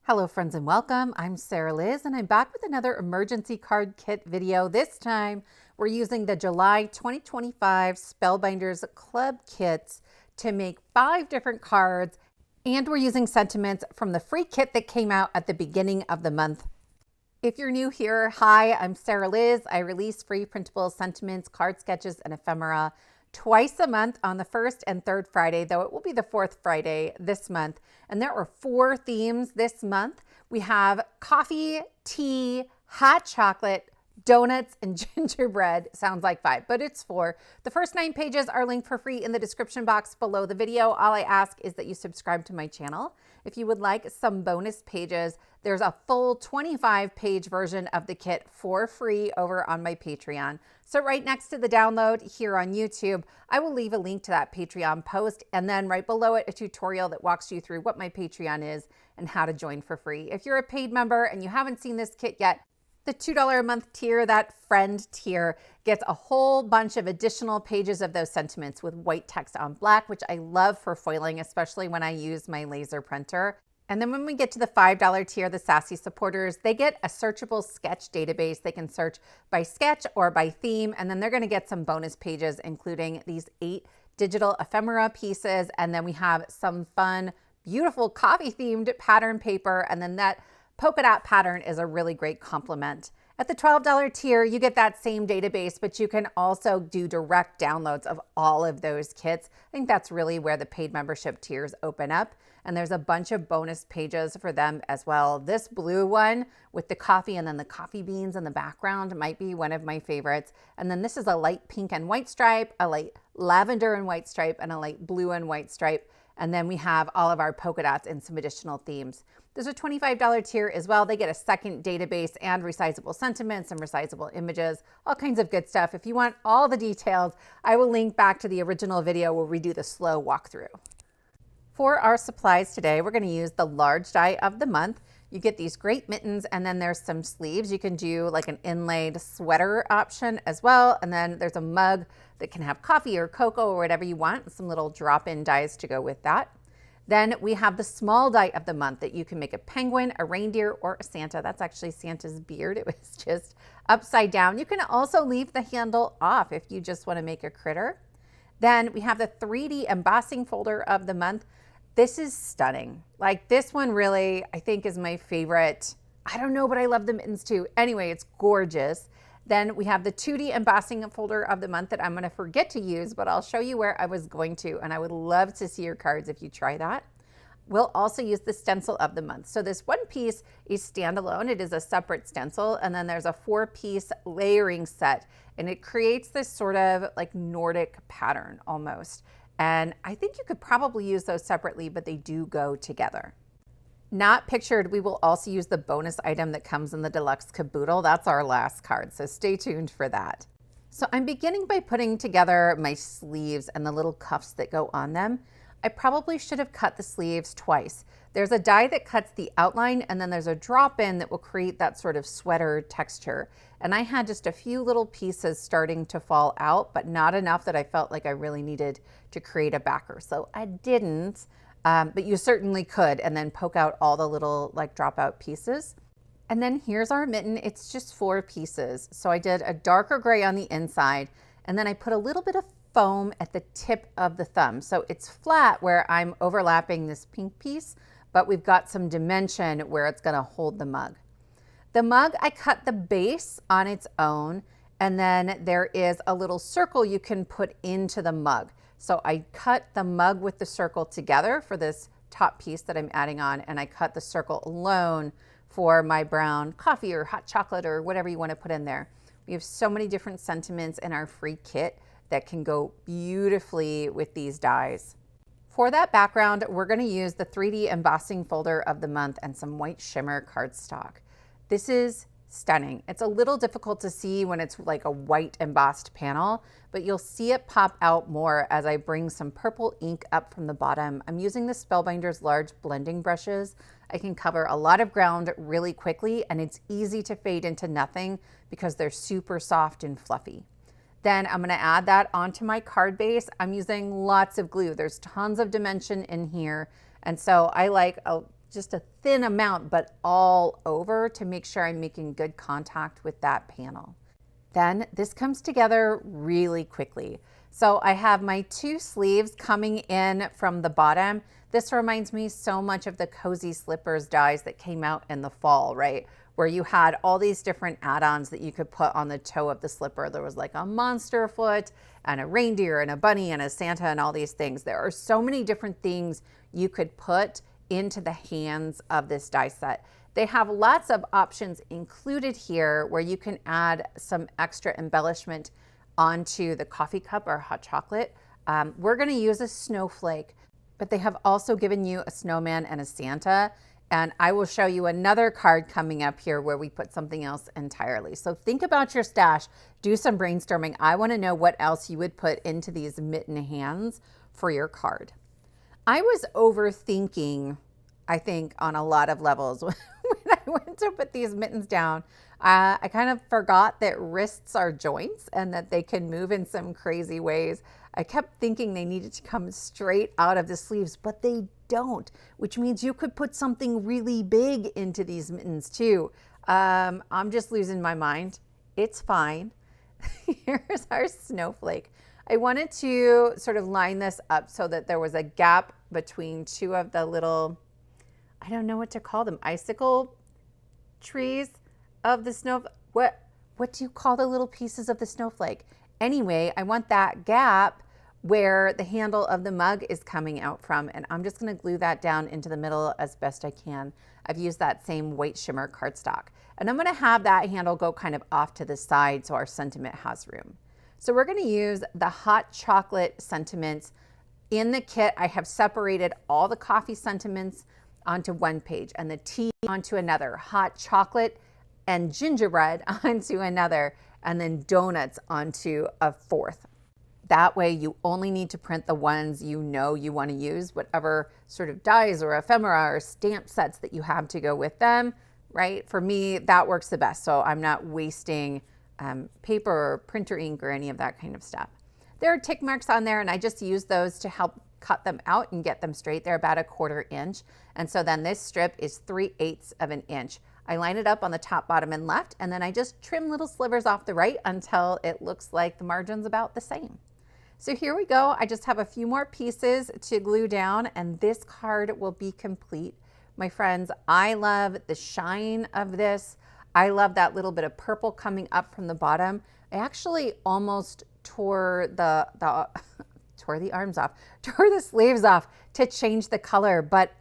Hello friends and welcome. I'm Sarah Liz and I'm back with another emergency card kit video. This time we're using the July 2025 Spellbinders Club kits to make 5 different cards, and we're using sentiments from the free kit that came out at the beginning of the month. If you're new here, hi, I'm Sarah Liz. I release free printable sentiments, card sketches, and ephemera twice a month on the first and third Friday, though it will be the fourth Friday this month. And there are 4 themes this month. We have coffee, tea, hot chocolate, donuts, and gingerbread. Sounds like 5, but it's 4. The first 9 pages are linked for free in the description box below the video. All I ask is that you subscribe to my channel. If you would like some bonus pages, there's a full 25-page version of the kit for free over on my Patreon. So right next to the download here on YouTube, I will leave a link to that Patreon post, and then right below it, a tutorial that walks you through what my Patreon is and how to join for free. If you're a paid member and you haven't seen this kit yet, the $2 a month tier, that friend tier, gets a whole bunch of additional pages of those sentiments with white text on black, which I love for foiling, especially when I use my laser printer. And then when we get to the $5 tier, the Sassy supporters, they get a searchable sketch database. They can search by sketch or by theme, and then they're gonna get some bonus pages, including these 8 digital ephemera pieces. And then we have some fun, beautiful coffee-themed pattern paper, and then that polka dot pattern is a really great complement. At the $12 tier, you get that same database, but you can also do direct downloads of all of those kits. I think that's really where the paid membership tiers open up. And there's a bunch of bonus pages for them as well. This blue one with the coffee and then the coffee beans in the background might be one of my favorites. And then this is a light pink and white stripe, a light lavender and white stripe, and a light blue and white stripe. And then we have all of our polka dots and some additional themes. There's a $25 tier as well. They get a second database and resizable sentiments and resizable images, all kinds of good stuff. If you want all the details, I will link back to the original video where we do the slow walkthrough. For our supplies today, we're going to use the large die of the month. You get these great mittens, and then there's some sleeves. You can do like an inlaid sweater option as well. And then there's a mug that can have coffee or cocoa or whatever you want, some little drop-in dies to go with that. Then we have the small die of the month that you can make a penguin, a reindeer, or a Santa. That's actually Santa's beard. It was just upside down. You can also leave the handle off if you just want to make a critter. Then we have the 3D embossing folder of the month. This is stunning. Like, this one really, I think, is my favorite. I don't know, but I love the mittens too. Anyway, it's gorgeous. Then we have the 2D embossing folder of the month that I'm gonna forget to use, but I'll show you where I was going to, and I would love to see your cards if you try that. We'll also use the stencil of the month. So this one piece is standalone. It is a separate stencil, and then there's a 4-piece layering set, and it creates this sort of like Nordic pattern almost. And I think you could probably use those separately, but they do go together. Not pictured, we will also use the bonus item that comes in the deluxe caboodle. That's our last card, so stay tuned for that. So I'm beginning by putting together my sleeves and the little cuffs that go on them. I probably should have cut the sleeves twice. There's a die that cuts the outline, and then there's a drop-in that will create that sort of sweater texture. And I had just a few little pieces starting to fall out, but not enough that I felt like I really needed to create a backer. So I didn't, but you certainly could, and then poke out all the little like dropout pieces. And then here's our mitten. It's just 4 pieces. So I did a darker gray on the inside, and then I put a little bit of foam at the tip of the thumb. So it's flat where I'm overlapping this pink piece, but we've got some dimension where it's gonna hold the mug. The mug, I cut the base on its own, and then there is a little circle you can put into the mug. So I cut the mug with the circle together for this top piece that I'm adding on, and I cut the circle alone for my brown coffee or hot chocolate or whatever you want to put in there. We have so many different sentiments in our free kit that can go beautifully with these dies. For that background, we're going to use the 3D embossing folder of the month and some white shimmer cardstock. This is stunning. It's a little difficult to see when it's like a white embossed panel, but you'll see it pop out more as I bring some purple ink up from the bottom. I'm using the Spellbinders large blending brushes. I can cover a lot of ground really quickly, and it's easy to fade into nothing because they're super soft and fluffy. Then I'm gonna add that onto my card base. I'm using lots of glue. There's tons of dimension in here. And so I like just a thin amount, but all over to make sure I'm making good contact with that panel. Then this comes together really quickly. So I have my 2 sleeves coming in from the bottom. This reminds me so much of the Cozy Slippers dies that came out in the fall, right? Where you had all these different add-ons that you could put on the toe of the slipper. There was like a monster foot and a reindeer and a bunny and a Santa and all these things. There are so many different things you could put into the hands of this die set. They have lots of options included here where you can add some extra embellishment onto the coffee cup or hot chocolate. We're gonna use a snowflake, but they have also given you a snowman and a Santa. And I will show you another card coming up here where we put something else entirely. So think about your stash, do some brainstorming. I wanna know what else you would put into these mitten hands for your card. I was overthinking, I think, on a lot of levels when I went to put these mittens down. I kind of forgot that wrists are joints and that they can move in some crazy ways. I kept thinking they needed to come straight out of the sleeves, but they don't, which means you could put something really big into these mittens too. I'm just losing my mind. It's fine. Here's our snowflake. I wanted to sort of line this up so that there was a gap between 2 of the little, I don't know what to call them, icicle trees of the snow. What do you call the little pieces of the snowflake? Anyway, I want that gap where the handle of the mug is coming out from, and I'm just gonna glue that down into the middle as best I can. I've used that same white shimmer cardstock. And I'm gonna have that handle go kind of off to the side so our sentiment has room. So we're gonna use the hot chocolate sentiments. In the kit, I have separated all the coffee sentiments onto one page and the tea onto another, hot chocolate and gingerbread onto another, and then donuts onto a fourth. That way you only need to print the ones you know you want to use, whatever sort of dies or ephemera or stamp sets that you have to go with them, right? For me, that works the best. So I'm not wasting paper or printer ink or any of that kind of stuff. There are tick marks on there and I just use those to help cut them out and get them straight. They're about 1/4 inch. And so then this strip is 3/8 of an inch. I line it up on the top, bottom, and left, and then I just trim little slivers off the right until it looks like the margin's about the same. So here we go. I just have a few more pieces to glue down and this card will be complete. My friends, I love the shine of this. I love that little bit of purple coming up from the bottom. I actually almost tore the arms off, tore the sleeves off to change the color, but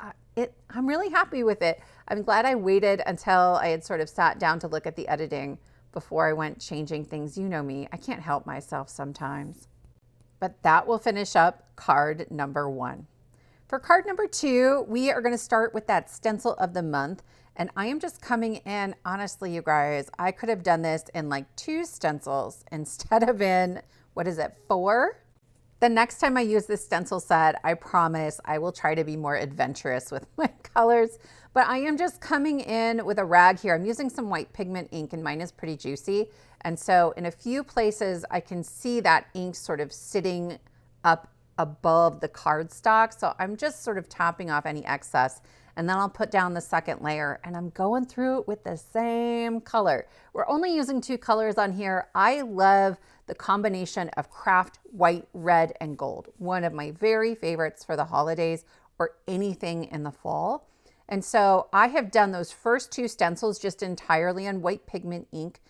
I'm really happy with it. I'm glad I waited until I had sort of sat down to look at the editing before I went changing things. You know me, I can't help myself sometimes. But that will finish up card number 1. For card number 2, we are going to start with that stencil of the month. And I am just coming in, honestly, you guys, I could have done this in like 2 stencils instead of in, what is it, 4? The next time I use this stencil set, I promise I will try to be more adventurous with my colors. But I am just coming in with a rag here. I'm using some white pigment ink and mine is pretty juicy. And so in a few places, I can see that ink sort of sitting up above the cardstock. So I'm just sort of topping off any excess. And then I'll put down the second layer and I'm going through it with the same color. We're only using 2 colors on here. I love the combination of craft white, red, and gold. One of my very favorites for the holidays or anything in the fall. And so I have done those first 2 stencils just entirely on white pigment ink.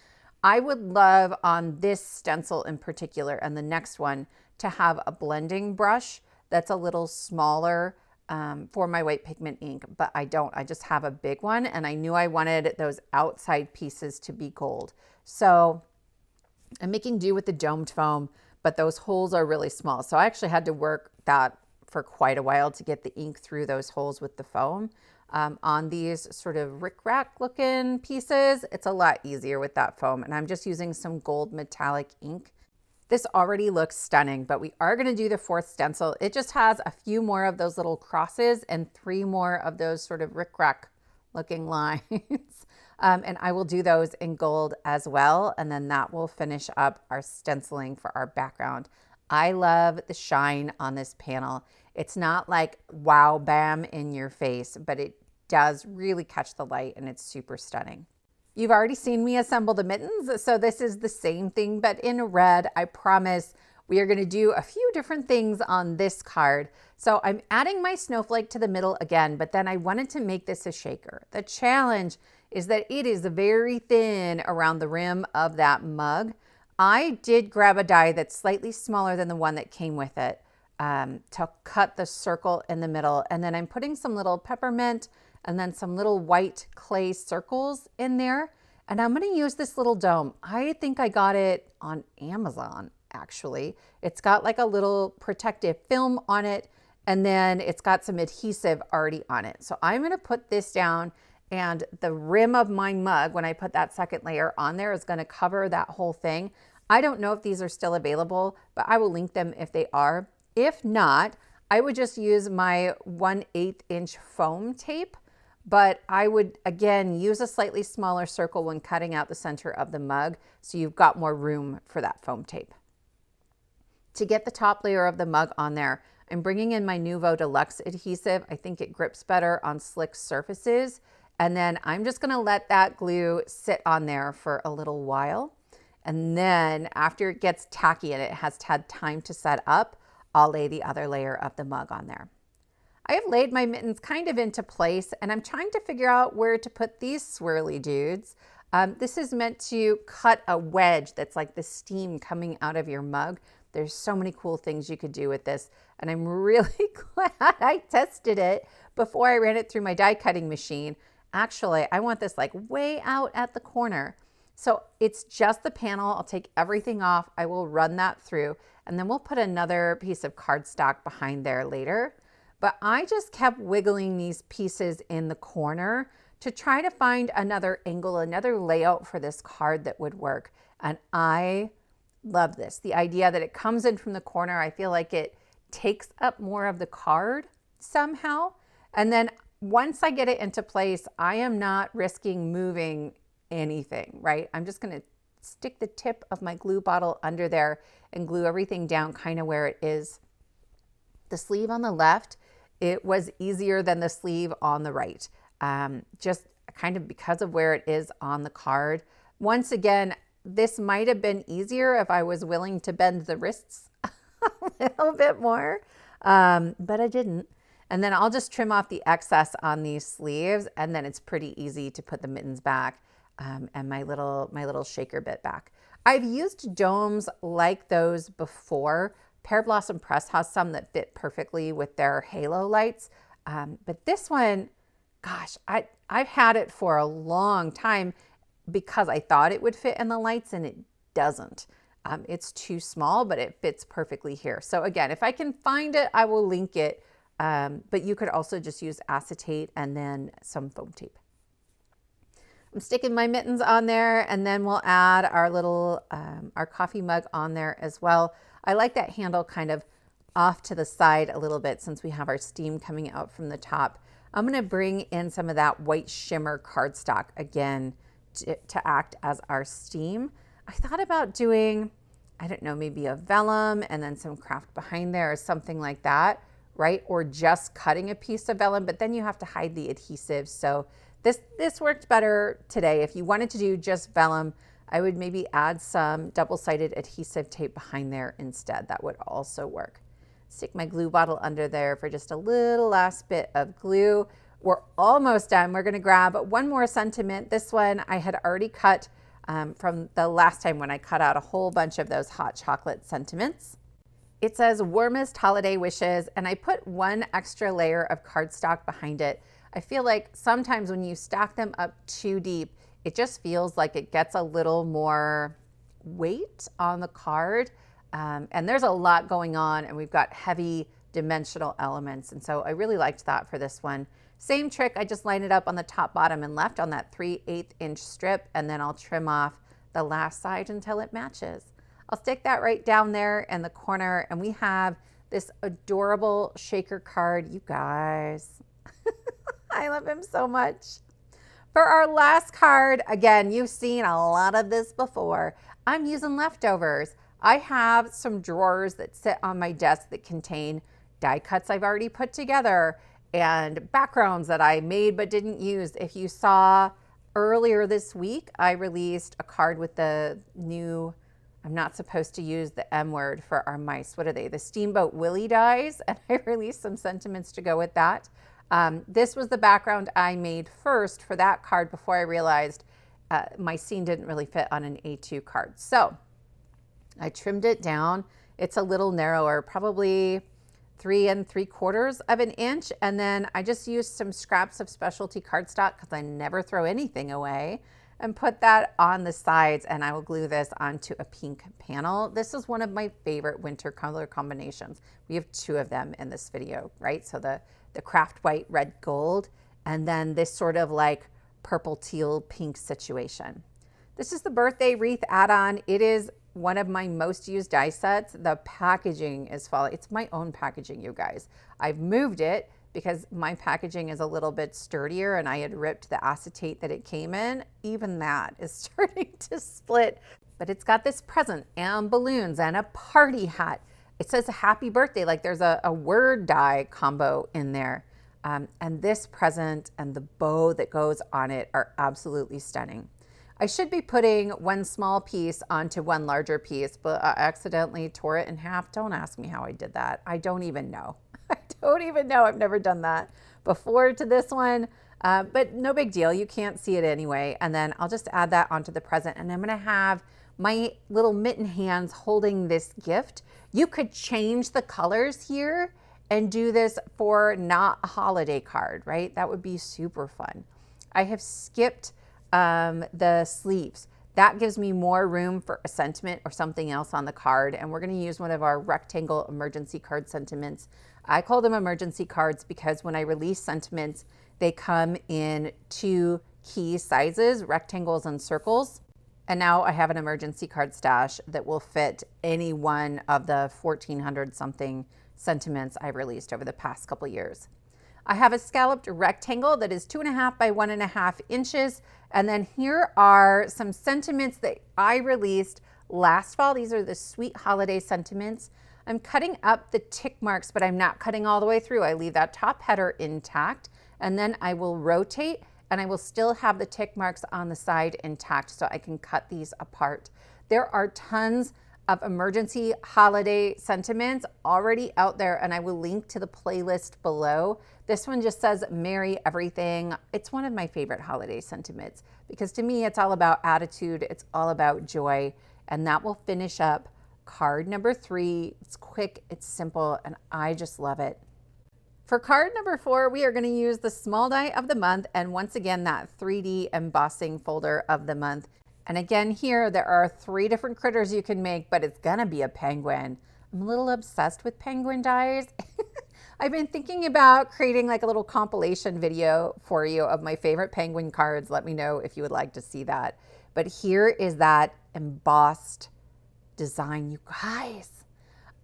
I would love on this stencil in particular and the next one to have a blending brush that's a little smaller for my white pigment ink, but I don't. I just have a big one and I knew I wanted those outside pieces to be gold. So I'm making do with the domed foam, but those holes are really small. So I actually had to work that for quite a while to get the ink through those holes with the foam. On these sort of rickrack looking pieces, it's a lot easier with that foam. And I'm just using some gold metallic ink. This already looks stunning, but we are gonna do the 4th stencil. It just has a few more of those little crosses and 3 more of those sort of rickrack looking lines. And I will do those in gold as well. And then that will finish up our stenciling for our background. I love the shine on this panel. It's not like wow, bam in your face, but it does really catch the light and it's super stunning. You've already seen me assemble the mittens, so this is the same thing, but in red. I promise we are going to do a few different things on this card. So I'm adding my snowflake to the middle again, but then I wanted to make this a shaker. The challenge is that it is very thin around the rim of that mug. I did grab a die that's slightly smaller than the one that came with it to cut the circle in the middle. And then I'm putting some little peppermint and then some little white clay circles in there. And I'm going to use this little dome. I think I got it on Amazon, actually. It's got like a little protective film on it, and then it's got some adhesive already on it. So I'm going to put this down, and the rim of my mug, when I put that second layer on there, is going to cover that whole thing. I don't know if these are still available, but I will link them if they are. If not, I would just use my 1/8 inch foam tape, but I would, again, use a slightly smaller circle when cutting out the center of the mug, so you've got more room for that foam tape. To get the top layer of the mug on there, I'm bringing in my Nuvo Deluxe adhesive. I think it grips better on slick surfaces. And then I'm just gonna let that glue sit on there for a little while. And then after it gets tacky and it has had time to set up, I'll lay the other layer of the mug on there. I have laid my mittens kind of into place, and I'm trying to figure out where to put these swirly dudes. This is meant to cut a wedge that's like the steam coming out of your mug. There's so many cool things you could do with this, and I'm really glad I tested it before I ran it through my die cutting machine. Actually, I want this like way out at the corner. So it's just the panel. I'll take everything off. I will run that through, and then we'll put another piece of cardstock behind there later. But I just kept wiggling these pieces in the corner to try to find another angle, another layout for this card that would work. And I love this. The idea that it comes in from the corner, I feel like it takes up more of the card somehow. And then once I get it into place, I am not risking moving anything, right? I'm just going to stick the tip of my glue bottle under there and glue everything down kind of where it is. The sleeve on the left, it was easier than the sleeve on the right, just kind of because of where it is on the card. Once again, this might have been easier if I was willing to bend the wrists a little bit more, but I didn't. And then I'll just trim off the excess on these sleeves, and then it's pretty easy to put the mittens back and my little shaker bit back. I've used domes like those before. Pear Blossom Press has some that fit perfectly with their halo lights. But this one, gosh, I've had it for a long time because I thought it would fit in the lights, and it doesn't. It's too small, but it fits perfectly here. So again, if I can find it, I will link it. But you could also just use acetate and then some foam tape. I'm sticking my mittens on there, and then we'll add our little, our coffee mug on there as well. I like that handle kind of off to the side a little bit since we have our steam coming out from the top. I'm going to bring in some of that white shimmer cardstock again to act as our steam. I thought about doing, I don't know, maybe a vellum and then some craft behind there or something like that, right? Or just cutting a piece of vellum, but then you have to hide the adhesive. So this worked better today. If you wanted to do just vellum, I would maybe add some double-sided adhesive tape behind there instead. That would also work. Stick my glue bottle under there for just a little last bit of glue. We're almost done. We're going to grab one more sentiment. This one I had already cut from the last time when I cut out a whole bunch of those hot chocolate sentiments. It says warmest holiday wishes, and I put one extra layer of cardstock behind it. I feel like sometimes when you stack them up too deep, it just feels like it gets a little more weight on the card. And there's a lot going on, and we've got heavy dimensional elements. And so I really liked that for this one. Same trick, I just line it up on the top, bottom, and left on that 3/8 inch strip, and then I'll trim off the last side until it matches. I'll stick that right down there in the corner, and we have this adorable shaker card. You guys, I love him so much. For our last card, again, you've seen a lot of this before. I'm using leftovers. I have some drawers that sit on my desk that contain die cuts I've already put together, and backgrounds that I made but didn't use. If you saw earlier this week, I released a card with the new, I'm not supposed to use the M word for our mice. What are they? The Steamboat Willie dies. And I released some sentiments to go with that. This was the background I made first for that card before I realized my scene didn't really fit on an A2 card. So I trimmed it down. It's a little narrower, probably 3 3/4 of an inch. And then I just used some scraps of specialty cardstock because I never throw anything away, and put that on the sides, and I will glue this onto a pink panel. This is one of my favorite winter color combinations. We have 2 of them in this video, right? So the craft white, red, gold, and then this sort of like purple, teal, pink situation. This is the birthday wreath add-on. It is one of my most used die sets. The packaging is falling. It's my own packaging, you guys. I've moved it because my packaging is a little bit sturdier and I had ripped the acetate that it came in. Even that is starting to split. But it's got this present and balloons and a party hat. It says happy birthday, like there's a word die combo in there. And this present and the bow that goes on it are absolutely stunning. I should be putting one small piece onto one larger piece, but I accidentally tore it in half. Don't ask me how I did that. I don't even know. I don't even know. I've never done that before to this one, but no big deal. You can't see it anyway. And then I'll just add that onto the present, and I'm going to have my little mitten hands holding this gift. You could change the colors here and do this for not a holiday card, right? That would be super fun. I have skipped the sleeves. That gives me more room for a sentiment or something else on the card. And we're going to use one of our rectangle emergency card sentiments. I call them emergency cards because when I release sentiments, they come in 2 key sizes, rectangles and circles. And now I have an emergency card stash that will fit any one of the 1,400 something sentiments I've released over the past couple years. I have a scalloped rectangle that is 2.5 by 1.5 inches. And then here are some sentiments that I released last fall. These are the sweet holiday sentiments. I'm cutting up the tick marks, but I'm not cutting all the way through. I leave that top header intact, and then I will rotate, and I will still have the tick marks on the side intact so I can cut these apart. There are tons of emergency holiday sentiments already out there, and I will link to the playlist below. This one just says Merry Everything. It's one of my favorite holiday sentiments because to me it's all about attitude, it's all about joy, and that will finish up card number 3. It's quick, it's simple, and I just love it. For card number 4, we are going to use the small die of the month, and once again that 3D embossing folder of the month. And again, here there are 3 different critters you can make, but it's gonna be a penguin. I'm a little obsessed with penguin dies. I've been thinking about creating like a little compilation video for you of my favorite penguin cards. Let me know if you would like to see that. But here is that embossed design, you guys.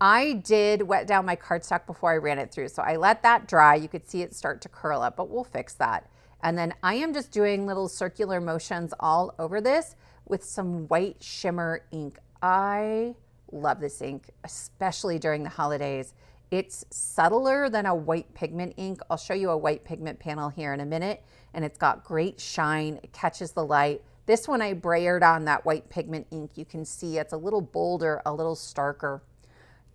I did wet down my cardstock before I ran it through, so I let that dry. You could see it start to curl up, but we'll fix that. And then I am just doing little circular motions all over this with some white shimmer ink. I love this ink, especially during the holidays. It's subtler than a white pigment ink. I'll show you a white pigment panel here in a minute, and it's got great shine. It catches the light. This one I brayered on that white pigment ink. You can see it's a little bolder, a little starker.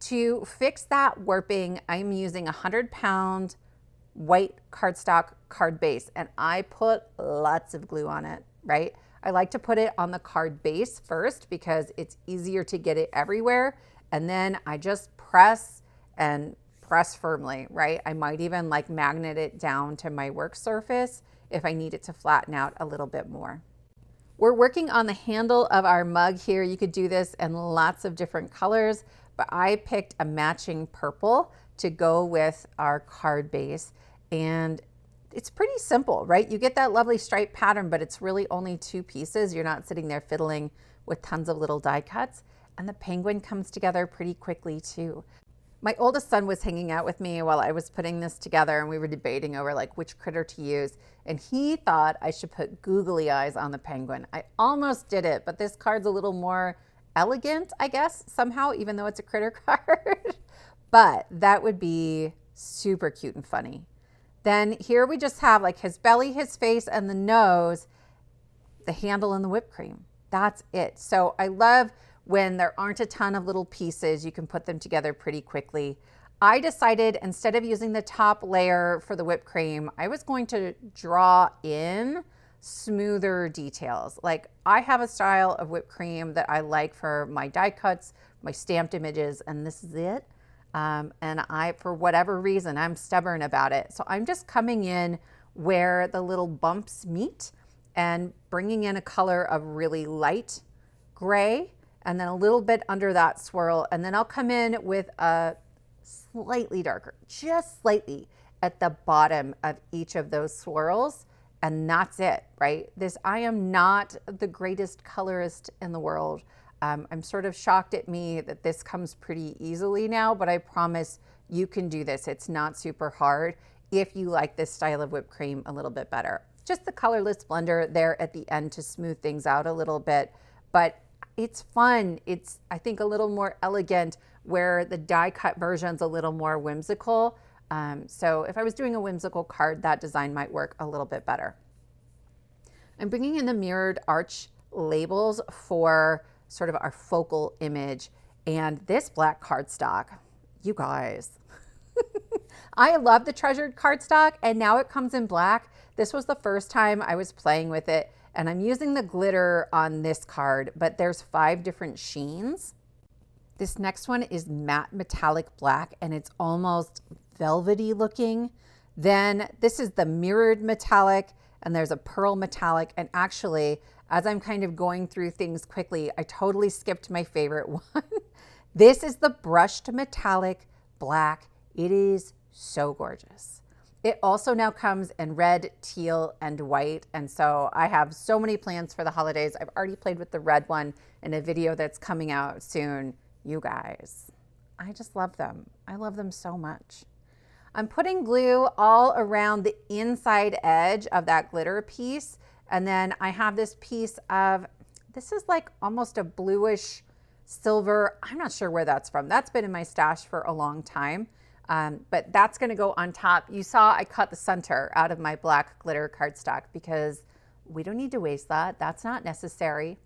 To fix that warping, I'm using a 100-pound white cardstock card base, and I put lots of glue on it, right? I like to put it on the card base first because it's easier to get it everywhere, and then I just press and press firmly, right? I might even like magnet it down to my work surface if I need it to flatten out a little bit more. We're working on the handle of our mug here. You could do this in lots of different colors, but I picked a matching purple to go with our card base. And it's pretty simple, right? You get that lovely stripe pattern, but it's really only 2 pieces. You're not sitting there fiddling with tons of little die cuts. And the penguin comes together pretty quickly too. My oldest son was hanging out with me while I was putting this together, and we were debating over like which critter to use. And he thought I should put googly eyes on the penguin. I almost did it, but this card's a little more elegant, I guess, somehow, even though it's a critter card. But that would be super cute and funny. Then here we just have like his belly, his face, and the nose, the handle, and the whipped cream. That's it. So I love when there aren't a ton of little pieces, you can put them together pretty quickly. I decided instead of using the top layer for the whipped cream, I was going to draw in smoother details. Like I have a style of whipped cream that I like for my die cuts, my stamped images, and this is it. And for whatever reason, I'm stubborn about it. So I'm just coming in where the little bumps meet and bringing in a color of really light gray and then a little bit under that swirl. And then I'll come in with a slightly darker, just slightly at the bottom of each of those swirls. And that's it, right? I am not the greatest colorist in the world. I'm sort of shocked at me that this comes pretty easily now, but I promise you can do this. It's not super hard if you like this style of whipped cream a little bit better. Just the colorless blender there at the end to smooth things out a little bit, but it's fun. It's, I think, a little more elegant where the die cut version's a little more whimsical. So if I was doing a whimsical card, that design might work a little bit better. I'm bringing in the mirrored arch labels for sort of our focal image. And this black cardstock, you guys, I love the Treasured Cardstock, and now it comes in black. This was the first time I was playing with it, and I'm using the glitter on this card, but there's 5 different sheens. This next one is matte metallic black, and it's almost velvety looking. Then this is the mirrored metallic, and there's a pearl metallic. And actually, as I'm kind of going through things quickly, I totally skipped my favorite one. This is the brushed metallic black. It is so gorgeous. It also now comes in red, teal, and white. And so I have so many plans for the holidays. I've already played with the red one in a video that's coming out soon. You guys, I just love them. I love them so much. I'm putting glue all around the inside edge of that glitter piece. And then I have this piece of, this is like almost a bluish silver. I'm not sure where that's from. That's been in my stash for a long time. But that's gonna go on top. You saw I cut the center out of my black glitter cardstock because we don't need to waste that. That's not necessary.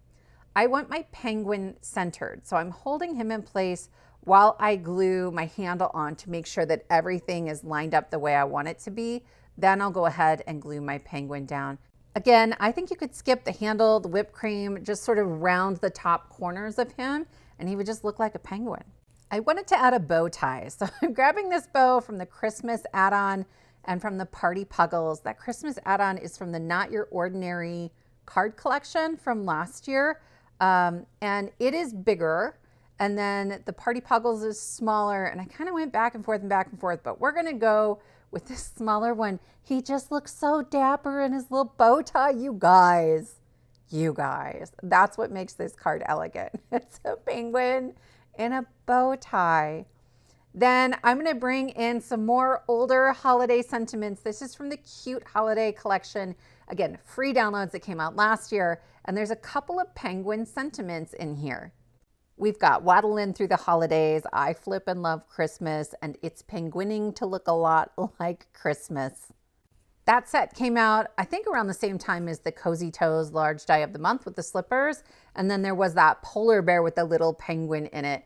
I want my penguin centered. So I'm holding him in place while I glue my handle on to make sure that everything is lined up the way I want it to be. Then I'll go ahead and glue my penguin down. Again, I think you could skip the handle, the whipped cream, just sort of round the top corners of him, and he would just look like a penguin. I wanted to add a bow tie. So I'm grabbing this bow from the Christmas add-on and from the Party Puggles. That Christmas add-on is from the Not Your Ordinary card collection from last year. And it is bigger. And then the Party Puggles is smaller. And I kind of went back and forth, but we're gonna go with this smaller one. He just looks so dapper in his little bow tie, you guys. That's what makes this card elegant. It's a penguin in a bow tie. Then I'm gonna bring in some more older holiday sentiments. This is from the Cute Holiday Collection. Again, free downloads that came out last year. And there's a couple of penguin sentiments in here. We've got Waddle In Through the Holidays, I Flip and Love Christmas, and It's Penguining to Look a Lot Like Christmas. That set came out, I think, around the same time as the Cozy Toes Large Die of the Month with the slippers. And then there was that polar bear with the little penguin in it.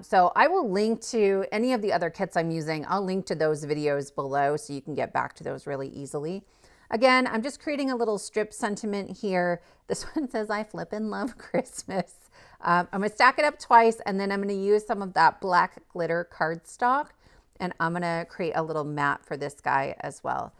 So I will link to any of the other kits I'm using. I'll link to those videos below so you can get back to those really easily. Again, I'm just creating a little strip sentiment here. This one says, I flip and love Christmas. I'm gonna stack it up twice, and then I'm gonna use some of that black glitter cardstock, and I'm gonna create a little mat for this guy as well.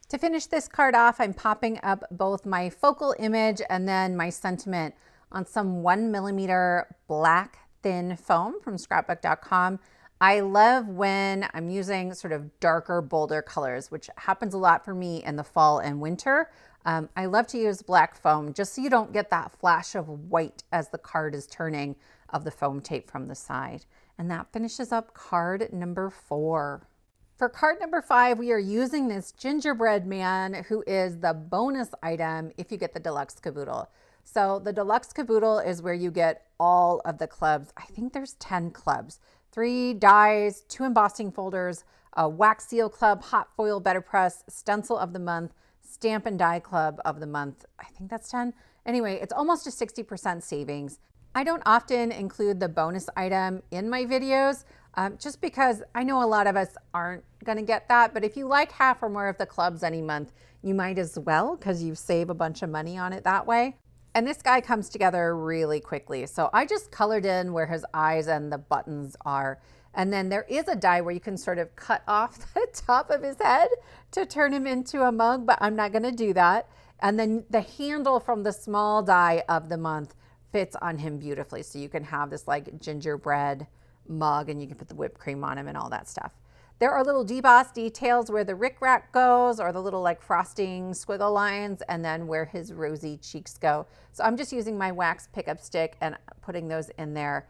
To finish this card off, I'm popping up both my focal image and then my sentiment on some 1mm black thin foam from scrapbook.com. I love when I'm using sort of darker, bolder colors, which happens a lot for me in the fall and winter. I love to use black foam just so you don't get that flash of white as the card is turning of the foam tape from the side. And that finishes up card number 4. For card number 5, we are using this Gingerbread man, who is the bonus item if you get the deluxe caboodle. So the deluxe caboodle is where you get all of the clubs. I think there's 10 clubs, 3 dies, 2 embossing folders, Wax Seal Club, Hot Foil Better Press, Stencil of the Month, Stamp and Die Club of the Month. I think that's 10. Anyway, it's almost a 60% savings. I don't often include the bonus item in my videos just because I know a lot of us aren't going to get that. But if you like half or more of the clubs any month, you might as well, because you save a bunch of money on it that way. And this guy comes together really quickly. So I just colored in where his eyes and the buttons are. And then there is a die where you can sort of cut off the top of his head to turn him into a mug, but I'm not going to do that. And then the handle from the small die of the month fits on him beautifully. So you can have this like gingerbread mug and you can put the whipped cream on him and all that stuff. There are little deboss details where the rickrack goes, or the little like frosting squiggle lines, and then where his rosy cheeks go. So I'm just using my wax pickup stick and putting those in there.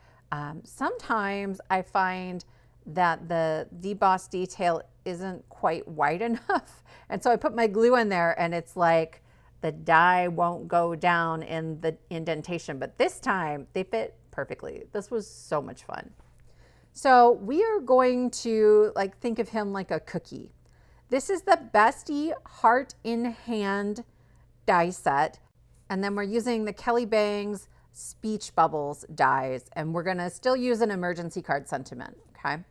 Sometimes I find that the deboss detail isn't quite white enough. And so I put my glue in there and it's like the die won't go down in the indentation, but this time they fit perfectly. This was so much fun. So we are going to think of him like a cookie. This is the Bestie Heart in Hand die set. And then we're using the Kelly Bangs Speech Bubbles dies, and we're gonna still use an emergency card sentiment, okay?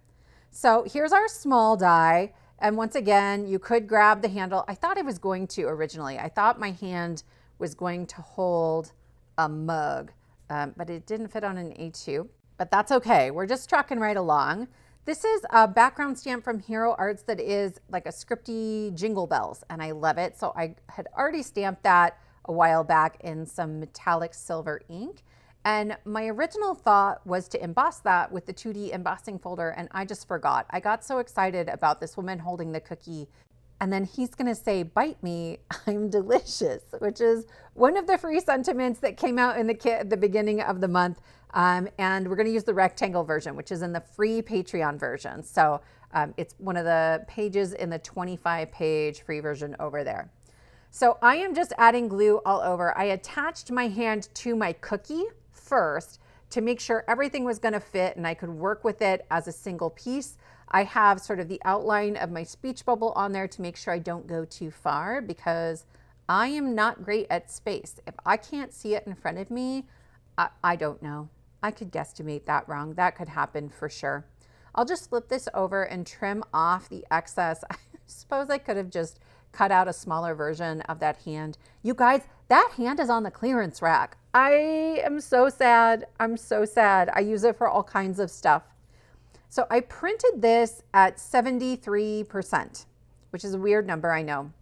So here's our small die. And once again, you could grab the handle. I thought I was going to originally. I thought my hand was going to hold a mug, but it didn't fit on an A2. But that's okay. We're just trucking right along. This is a background stamp from Hero Arts that is like a scripty Jingle Bells, and I love it. So I had already stamped that a while back in some metallic silver ink. And my original thought was to emboss that with the 2D embossing folder, and I just forgot. I got so excited about this woman holding the cookie, and then he's gonna say, "Bite me, I'm delicious," which is one of the free sentiments that came out in the kit at the beginning of the month. And we're gonna use the rectangle version, which is in the free Patreon version. So it's one of the pages in the 25-page free version over there. So I am just adding glue all over. I attached my hand to my cookie first to make sure everything was gonna fit and I could work with it as a single piece. I have sort of the outline of my speech bubble on there to make sure I don't go too far, because I am not great at space. If I can't see it in front of me, I don't know. I could guesstimate that wrong. That could happen for sure. I'll just flip this over and trim off the excess. I suppose I could have just cut out a smaller version of that hand. You guys, that hand is on the clearance rack. I am so sad. I'm so sad. I use it for all kinds of stuff. So I printed this at 73%, which is a weird number, I know.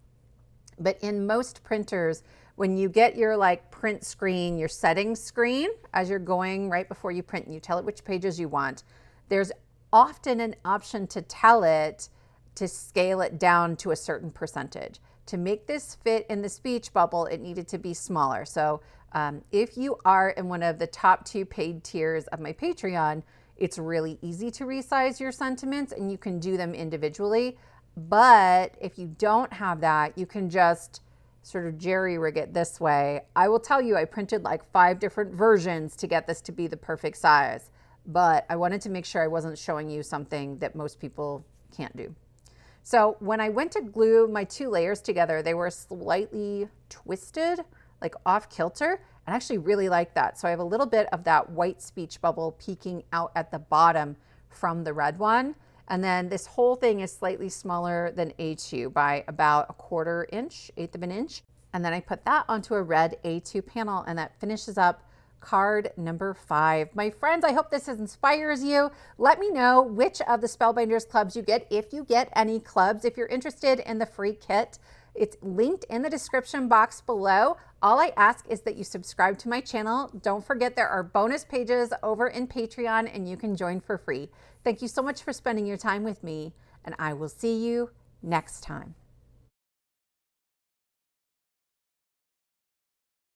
But in most printers, when you get your print screen, your settings screen, as you're going right before you print and you tell it which pages you want, there's often an option to tell it to scale it down to a certain percentage. To make this fit in the speech bubble, it needed to be smaller. So if you are in one of the top 2 paid tiers of my Patreon, it's really easy to resize your sentiments and you can do them individually. But if you don't have that, you can just sort of jerry-rig it this way. I will tell you, I printed 5 different versions to get this to be the perfect size, but I wanted to make sure I wasn't showing you something that most people can't do. So when I went to glue my 2 layers together, they were slightly twisted, off kilter. I actually really like that. So I have a little bit of that white speech bubble peeking out at the bottom from the red one. And then this whole thing is slightly smaller than A2 by about 1/4 inch, 1/8 of an inch. And then I put that onto a red A2 panel, and that finishes up card number 5. My friends, I hope this inspires you. Let me know which of the Spellbinders clubs you get, if you get any clubs. If you're interested in the free kit, it's linked in the description box below. All I ask is that you subscribe to my channel. Don't forget there are bonus pages over in Patreon and you can join for free. Thank you so much for spending your time with me, and I will see you next time.